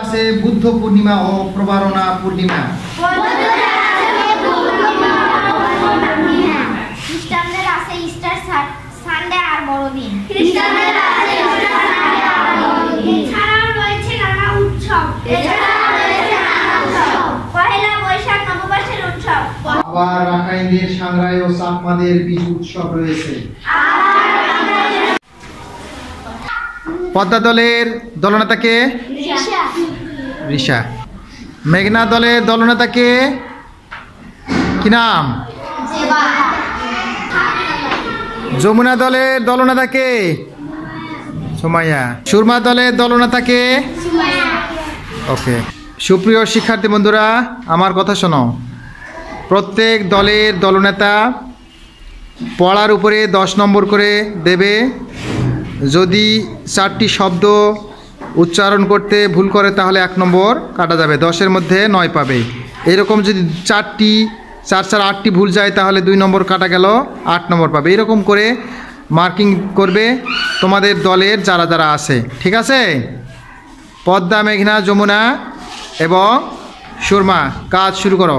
আছে বুদ্ধ পূর্ণিমা ও প্রবারণা পূর্ণিমা। খ্রিস্টানদের আছে ইস্টার সানডে আর বড়দিন। এছাড়াও রয়েছে নানা উৎসব। পহেলা বৈশাখ নববর্ষের উৎসব। আবার রাখাইনদের সাংরাই ও চাকমাদের বিজু উৎসব রয়েছে। পদ্মা দলের দলনেতা কে? ঋষা। মেঘনা দলের দলনেতা কে? কি নাম? যমুনা দলের দলনেতা কে? সুমাইয়া। সুরমা দলের দলনেতা কে? ওকে। সুপ্রিয় শিক্ষার্থী বন্ধুরা, আমার কথা শোনো। প্রত্যেক দলের দলনেতা পড়ার উপরে 10 নম্বর করে দেবে। যদি 4টি শব্দ উচ্চারণ করতে ভুল করে তাহলে 1 নম্বর কাটা যাবে, 10-এর মধ্যে 9 পাবে। এরকম যদি 4-8টি ভুল যায় তাহলে 2 নম্বর কাটা গেল, 8 নম্বর পাবে। এরকম করে মার্কিং করবে তোমাদের দলের যারা যারা আছে, ঠিক আছে? পদ্মা, মেঘনা, যমুনা এবং সুরমা, কাজ শুরু করো।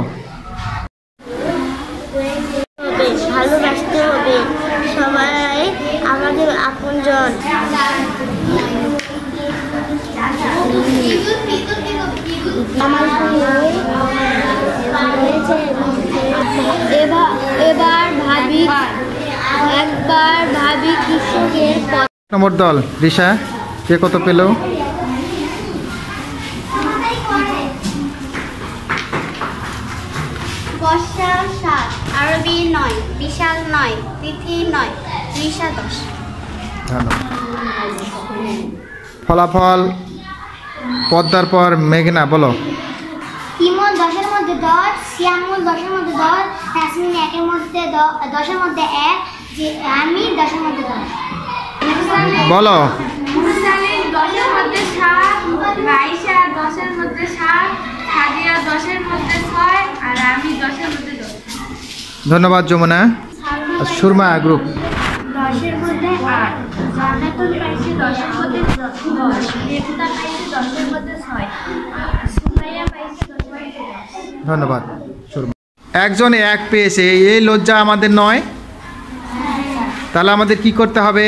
ভালোবাসতে হবে সবাই আমাদের আপনজন। একবার ভাবি কৃষকের নম্বর দল ঋষা, কে কত পেল? বর্ষা 7, আরবি 9, বিশাল 9, তিথি 9, ঋষা 10। ফলাফল পদ্মার পর মেঘনা, বলো। ইমন 10-এর মধ্যে 10, সিয়ামুল 10-এর মধ্যে 10, তাসমিন 1-এর মধ্যে 10-এর মধ্যে 1, যে আমি 10-এর মধ্যে 10। বলো। মুরসালিন 10-এর মধ্যে 7, রাইসা 10-এর মধ্যে 7, সাদিয়া 10-এর মধ্যে 6 আর আমি 10-এর মধ্যে 10। ধন্যবাদ যমুনা। সুরমা গ্রুপ 10-এর মধ্যে 8, জান্নাতুল পাইছে 10-এর মধ্যে 10, রেফতা পাইছে 10-এর মধ্যে 6, সুমাইয়া পাইছে 10-এর মধ্যে 10। ধন্যবাদ সুরমা। একজনে 1 পেয়েছে, এই লজ্জা আমাদের নয়। তাহলে আমাদের কি করতে হবে?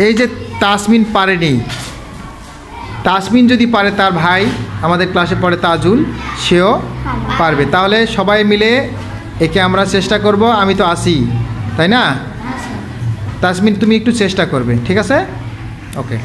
এই যে তাসমিন পারেনি, তাসমিন যদি পারে, তার ভাই আমাদের ক্লাসে পড়ে তাজুল, সেও পারবে। তাহলে সবাই মিলে একে আমরা চেষ্টা করব। আমি তো আসি, তাই না? তাসমিন তুমি একটু চেষ্টা করবে, ঠিক আছে? ওকে।